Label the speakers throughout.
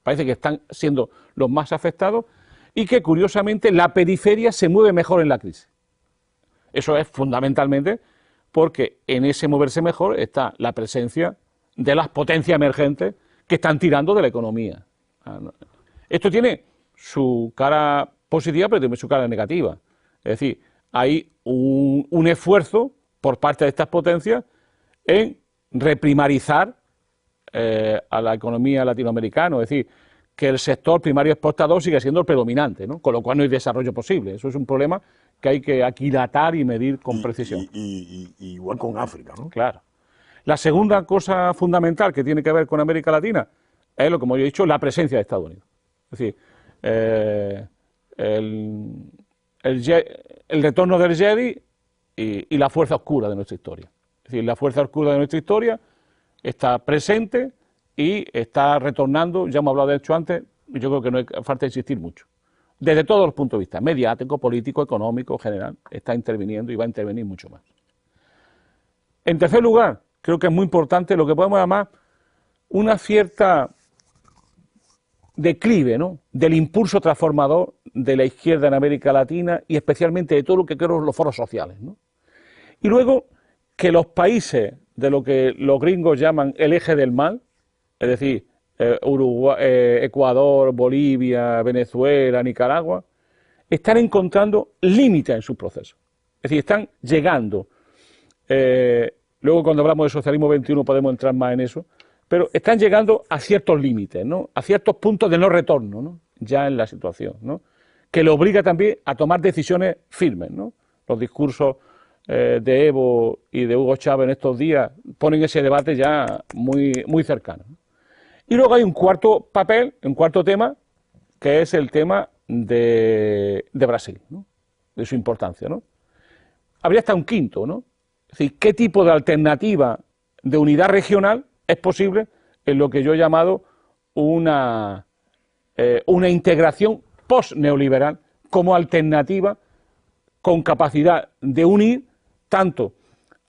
Speaker 1: parece que están siendo los más afectados y que curiosamente la periferia se mueve mejor en la crisis. Eso es fundamentalmente porque en ese moverse mejor está la presencia de las potencias emergentes que están tirando de la economía. Esto tiene su cara positiva, pero también su cara negativa. Es decir, hay un esfuerzo por parte de estas potencias en reprimarizar a la economía latinoamericana, es decir, que el sector primario exportador sigue siendo el predominante, ¿no? Con lo cual no hay desarrollo posible. Eso es un problema que hay que aquilatar y medir con precisión.
Speaker 2: Igual con África, ¿no?
Speaker 1: Claro. La segunda cosa fundamental que tiene que ver con América Latina es, como yo he dicho, la presencia de Estados Unidos. Es decir, el retorno del Jedi y la fuerza oscura de nuestra historia. Es decir, la fuerza oscura de nuestra historia está presente y está retornando, ya hemos hablado de hecho antes, y yo creo que no hay falta insistir mucho. Desde todos los puntos de vista, mediático, político, económico, general, está interviniendo y va a intervenir mucho más. En tercer lugar, creo que es muy importante lo que podemos llamar una cierta declive, ¿no?, del impulso transformador de la izquierda en América Latina y especialmente de todo lo que creo los foros sociales, ¿no? Y luego que los países de lo que los gringos llaman el eje del mal, es decir, Uruguay, Ecuador, Bolivia, Venezuela, Nicaragua, están encontrando límites en sus procesos. Es decir, están llegando, luego cuando hablamos de socialismo 21 podemos entrar más en eso, pero están llegando a ciertos límites, ¿no?, a ciertos puntos de no retorno, ¿no?, ya en la situación, ¿no?, que le obliga también a tomar decisiones firmes, ¿no? Los discursos de Evo y de Hugo Chávez en estos días ponen ese debate ya muy cercano. Y luego hay un cuarto papel, un cuarto tema, que es el tema de Brasil, ¿no?, de su importancia, ¿no? Habría hasta un quinto, ¿no? Es decir, ¿qué tipo de alternativa de unidad regional es posible en lo que yo he llamado una integración post-neoliberal como alternativa con capacidad de unir tanto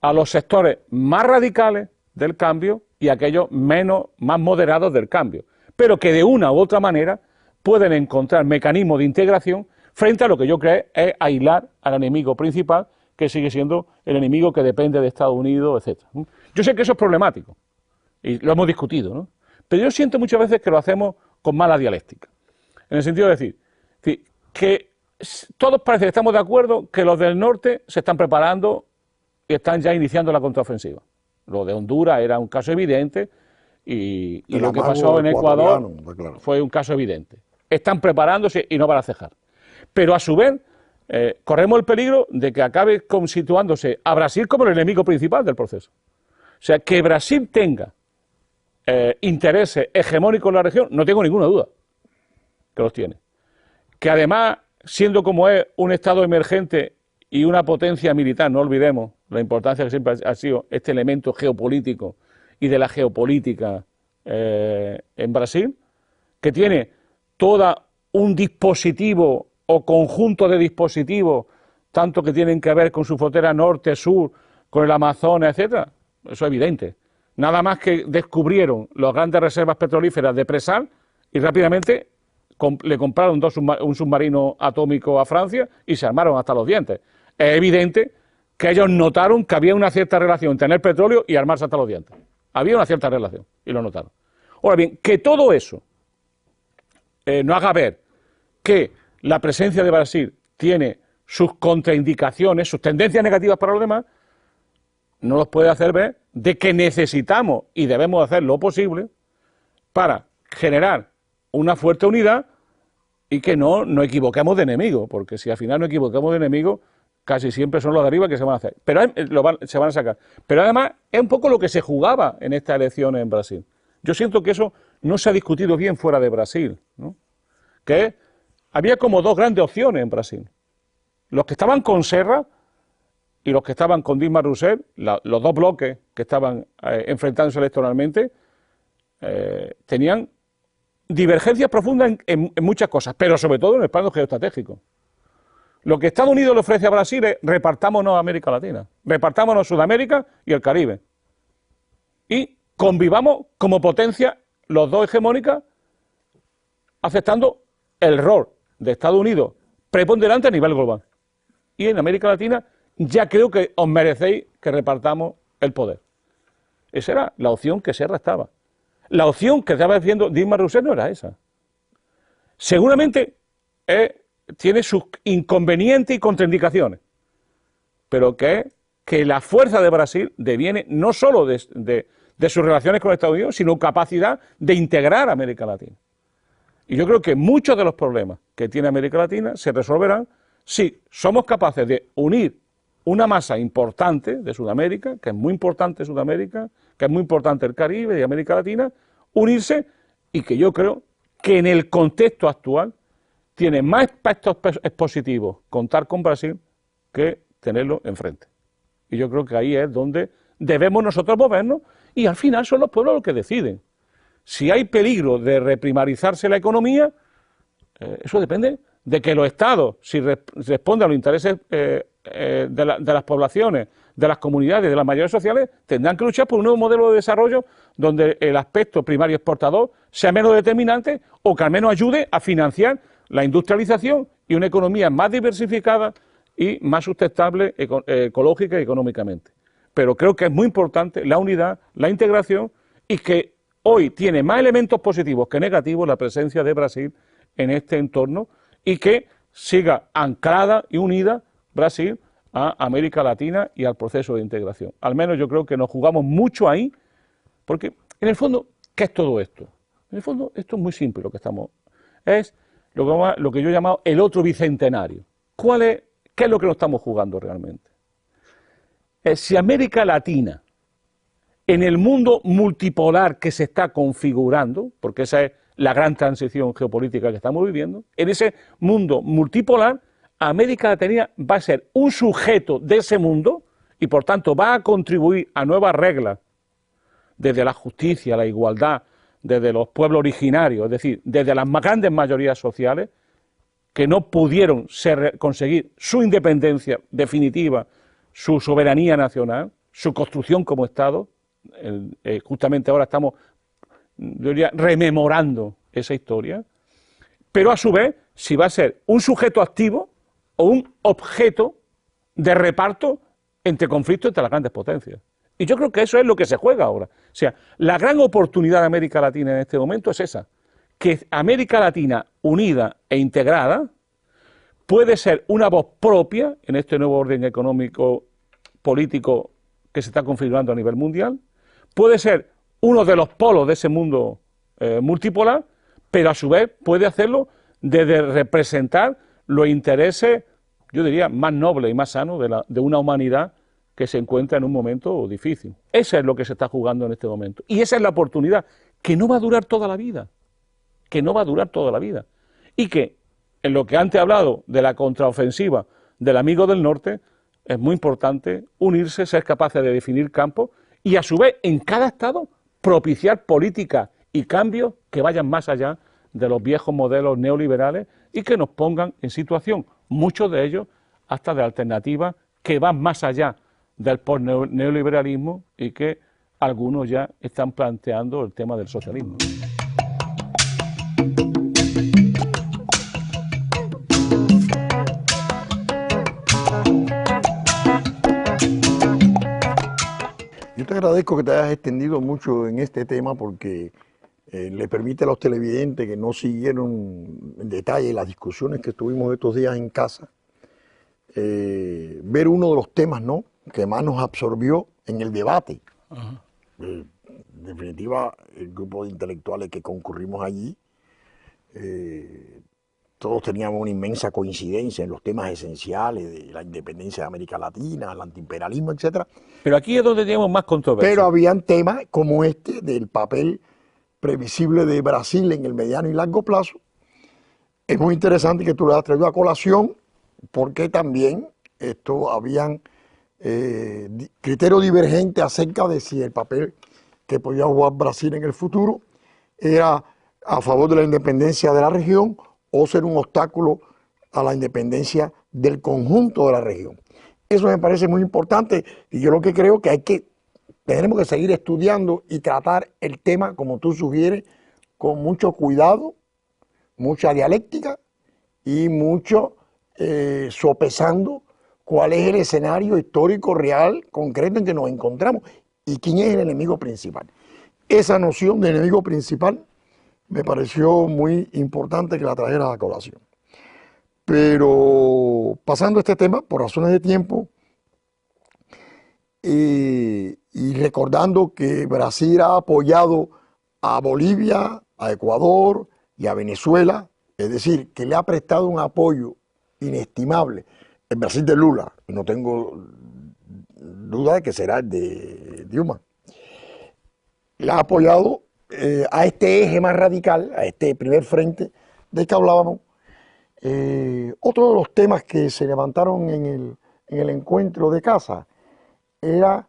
Speaker 1: a los sectores más radicales del cambio y a aquellos más moderados del cambio, pero que de una u otra manera pueden encontrar mecanismos de integración frente a lo que yo creo es aislar al enemigo principal, que sigue siendo el enemigo que depende de Estados Unidos, etc. Yo sé que eso es problemático, y lo hemos discutido, ¿no?, pero yo siento muchas veces que lo hacemos con mala dialéctica, en el sentido de decir que todos parece que estamos de acuerdo que los del norte se están preparando y están ya iniciando la contraofensiva. Lo de Honduras era un caso evidente y lo que pasó en Ecuador fue un caso evidente. Están preparándose y no van a cejar. Pero a su vez corremos el peligro de que acabe situándose a Brasil como el enemigo principal del proceso. O sea, que Brasil tenga intereses hegemónicos en la región, no tengo ninguna duda que los tiene. Que además, siendo como es un Estado emergente y una potencia militar, no olvidemos la importancia que siempre ha sido este elemento geopolítico y de la geopolítica en Brasil, que tiene todo un dispositivo o conjunto de dispositivos, tanto que tienen que ver con su frontera norte-sur, con el Amazonas, etcétera. Eso es evidente. Nada más que descubrieron las grandes reservas petrolíferas de presal y rápidamente le compraron un submarino atómico a Francia y se armaron hasta los dientes. Es evidente que ellos notaron que había una cierta relación entre tener petróleo y armarse hasta los dientes. Había una cierta relación y lo notaron. Ahora bien, que todo eso nos haga ver que la presencia de Brasil tiene sus contraindicaciones, sus tendencias negativas para los demás, no nos puede hacer ver de que necesitamos y debemos hacer lo posible para generar una fuerte unidad y que no equivoquemos de enemigo, porque si al final no equivocamos de enemigo, casi siempre son los de arriba que se van a hacer, pero se van a sacar. Pero además es un poco lo que se jugaba en estas elecciones en Brasil. Yo siento que eso no se ha discutido bien fuera de Brasil, ¿no? Que había como dos grandes opciones en Brasil. Los que estaban con Serra y los que estaban con Dilma Rousseff, los dos bloques que estaban enfrentándose electoralmente, tenían divergencias profundas en muchas cosas, pero sobre todo en el plano geoestratégico. Lo que Estados Unidos le ofrece a Brasil es repartámonos a América Latina, repartámonos Sudamérica y el Caribe. Y convivamos como potencia, los dos hegemónicas, aceptando el rol de Estados Unidos preponderante a nivel global. Y en América Latina ya creo que os merecéis que repartamos el poder. Esa era la opción que se restaba. La opción que estaba diciendo Dilma Rousseff no era esa. Seguramente tiene sus inconvenientes y contraindicaciones, pero que la fuerza de Brasil deviene no solo de sus relaciones con Estados Unidos, sino capacidad de integrar a América Latina. Y yo creo que muchos de los problemas que tiene América Latina se resolverán si somos capaces de unir una masa importante de Sudamérica, que es muy importante Sudamérica, que es muy importante el Caribe y América Latina, unirse, y que yo creo que en el contexto actual tiene más aspectos positivos contar con Brasil que tenerlo enfrente. Y yo creo que ahí es donde debemos nosotros movernos, y al final son los pueblos los que deciden. Si hay peligro de reprimarizarse la economía, eso depende de que los estados, si responden a los intereses de las poblaciones, de las comunidades, de las mayorías sociales, tendrán que luchar por un nuevo modelo de desarrollo donde el aspecto primario exportador sea menos determinante, o que al menos ayude a financiar la industrialización y una economía más diversificada y más sustentable ecológica y económicamente. Pero creo que es muy importante la unidad, la integración, y que hoy tiene más elementos positivos que negativos la presencia de Brasil en este entorno, y que siga anclada y unida Brasil a América Latina y al proceso de integración. Al menos yo creo que nos jugamos mucho ahí, porque en el fondo, ¿qué es todo esto? En el fondo, esto es muy simple lo que estamos... Es lo que yo he llamado el otro bicentenario. ¿Qué es lo que nos estamos jugando realmente? Si América Latina, en el mundo multipolar que se está configurando, porque esa es la gran transición geopolítica que estamos viviendo, en ese mundo multipolar, América Latina va a ser un sujeto de ese mundo y por tanto va a contribuir a nuevas reglas desde la justicia, la igualdad, desde los pueblos originarios, es decir, desde las más grandes mayorías sociales que no pudieron conseguir su independencia definitiva, su soberanía nacional, su construcción como Estado. Justamente ahora estamos, yo diría, rememorando esa historia, pero a su vez si va a ser un sujeto activo o un objeto de reparto entre conflictos entre las grandes potencias. Y yo creo que eso es lo que se juega ahora. O sea, la gran oportunidad de América Latina en este momento es esa, que América Latina unida e integrada puede ser una voz propia en este nuevo orden económico político que se está configurando a nivel mundial, puede ser uno de los polos de ese mundo multipolar, pero a su vez puede hacerlo desde representar los intereses, yo diría, más nobles y más sanos de una humanidad que se encuentra en un momento difícil. Eso es lo que se está jugando en este momento. Y esa es la oportunidad, que no va a durar toda la vida, que no va a durar toda la vida. Y que, en lo que antes he hablado de la contraofensiva del amigo del norte, es muy importante unirse, ser capaces de definir campos y a su vez en cada estado propiciar políticas y cambios que vayan más allá de los viejos modelos neoliberales y que nos pongan en situación, muchos de ellos, hasta de alternativas que van más allá del post-neoliberalismo y que algunos ya están planteando el tema del socialismo.
Speaker 2: Yo te agradezco que te hayas extendido mucho en este tema porque le permite a los televidentes que no siguieron en detalle las discusiones que tuvimos estos días en casa, ver uno de los temas, ¿no?, que más nos absorbió en el debate. En definitiva, el grupo de intelectuales que concurrimos allí, todos teníamos una inmensa coincidencia en los temas esenciales de la independencia de América Latina, el antiimperialismo, etc.
Speaker 1: Pero aquí es donde tenemos más controversia.
Speaker 2: Pero habían temas como este del papel previsible de Brasil en el mediano y largo plazo. Es muy interesante que tú lo hayas traído a colación porque también habían criterios divergentes acerca de si el papel que podía jugar Brasil en el futuro era a favor de la independencia de la región o ser un obstáculo a la independencia del conjunto de la región. Eso me parece muy importante y yo lo que creo que tenemos que seguir estudiando y tratar el tema, como tú sugieres, con mucho cuidado, mucha dialéctica y mucho sopesando cuál es el escenario histórico real, concreto en que nos encontramos y quién es el enemigo principal. Esa noción de enemigo principal me pareció muy importante que la trajera a colación. Pero pasando este tema, por razones de tiempo, y recordando que Brasil ha apoyado a Bolivia, a Ecuador y a Venezuela, es decir, que le ha prestado un apoyo inestimable. El Brasil de Lula, no tengo duda de que será el de Dilma, le ha apoyado a este eje más radical, a este primer frente del que hablábamos. Otro de los temas que se levantaron en el encuentro de casa era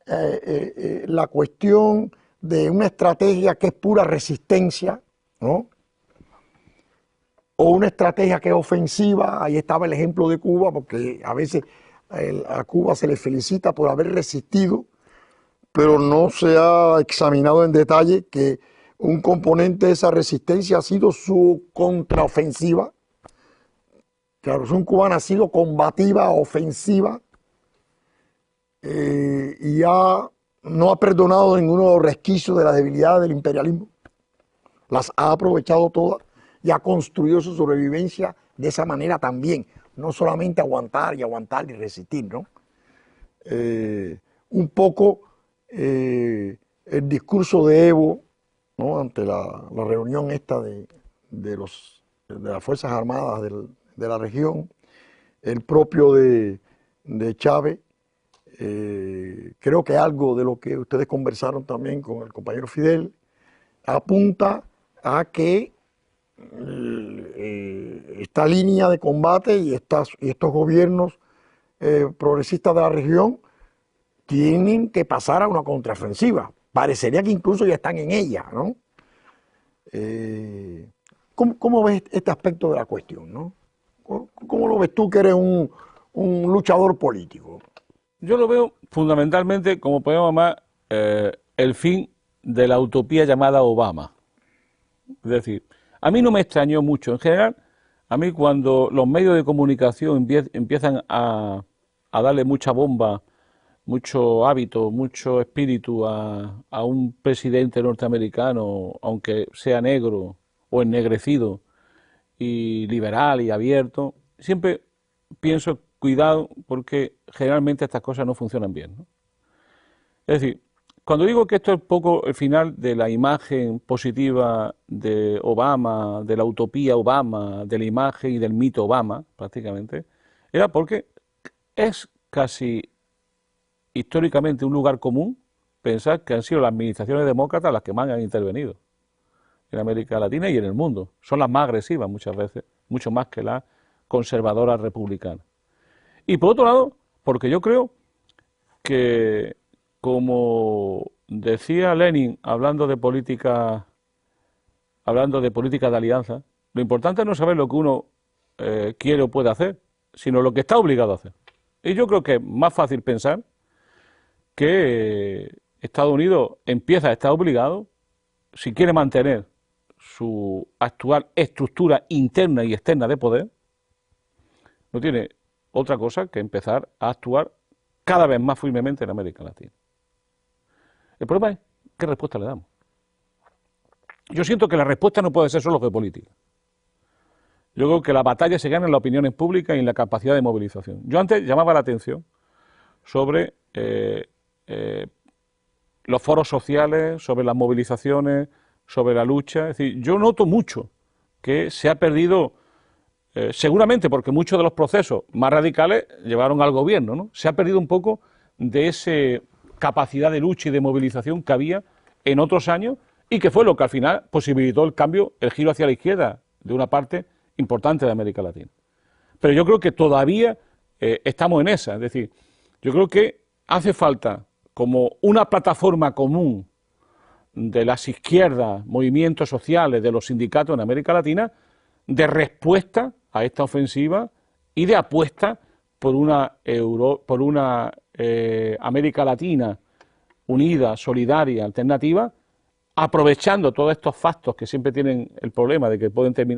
Speaker 2: la cuestión de una estrategia que es pura resistencia, ¿no? O una estrategia que es ofensiva. Ahí estaba el ejemplo de Cuba, porque a veces a Cuba se le felicita por haber resistido, pero no se ha examinado en detalle que un componente de esa resistencia ha sido su contraofensiva. La Revolución Cubana ha sido combativa, ofensiva, y no ha perdonado ninguno de los resquicios de la debilidad del imperialismo. Las ha aprovechado todas y ha construido su sobrevivencia de esa manera también. No solamente aguantar y resistir, ¿no? Un poco el discurso de Evo, ¿no? Ante la reunión esta de las Fuerzas Armadas de la región, el propio de Chávez. Creo que algo de lo que ustedes conversaron también con el compañero Fidel apunta a que esta línea de combate y estos gobiernos progresistas de la región tienen que pasar a una contraofensiva. Parecería que incluso ya están en ella, ¿no? ¿Cómo ves este aspecto de la cuestión, ¿no? ¿Cómo lo ves tú, que eres un luchador político?
Speaker 1: Yo lo veo fundamentalmente, como podemos llamar, el fin de la utopía llamada Obama. Es decir, a mí no me extrañó mucho. En general, a mí cuando los medios de comunicación empiezan a darle mucha bomba, mucho hábito, mucho espíritu a un presidente norteamericano, aunque sea negro o ennegrecido, y liberal y abierto, siempre pienso, cuidado, porque generalmente estas cosas no funcionan bien, ¿no? Es decir, cuando digo que esto es un poco el final de la imagen positiva de Obama, de la utopía Obama, de la imagen y del mito Obama, prácticamente, era porque es casi históricamente un lugar común pensar que han sido las administraciones demócratas las que más han intervenido en América Latina y en el mundo. Son las más agresivas muchas veces, mucho más que las conservadoras republicanas. Y por otro lado, porque yo creo que, como decía Lenin hablando de política de alianza, lo importante no es saber lo que uno quiere o puede hacer, sino lo que está obligado a hacer. Y yo creo que es más fácil pensar que Estados Unidos empieza a estar obligado, si quiere mantener su actual estructura interna y externa de poder, no tiene otra cosa que empezar a actuar cada vez más firmemente en América Latina. El problema es qué respuesta le damos. Yo siento que la respuesta no puede ser solo geopolítica. Yo creo que la batalla se gana en las opiniones públicas y en la capacidad de movilización. Yo antes llamaba la atención sobre los foros sociales, sobre las movilizaciones, sobre la lucha. Es decir, yo noto mucho que se ha perdido, seguramente porque muchos de los procesos más radicales llevaron al gobierno, ¿no? Se ha perdido un poco de esa capacidad de lucha y de movilización que había en otros años y que fue lo que al final posibilitó el cambio, el giro hacia la izquierda de una parte importante de América Latina. Pero yo creo que todavía estamos en esa, es decir, yo creo que hace falta como una plataforma común de las izquierdas, movimientos sociales, de los sindicatos en América Latina, de respuesta a esta ofensiva y de apuesta por una América Latina unida, solidaria, alternativa, aprovechando todos estos factos que siempre tienen el problema de que pueden terminar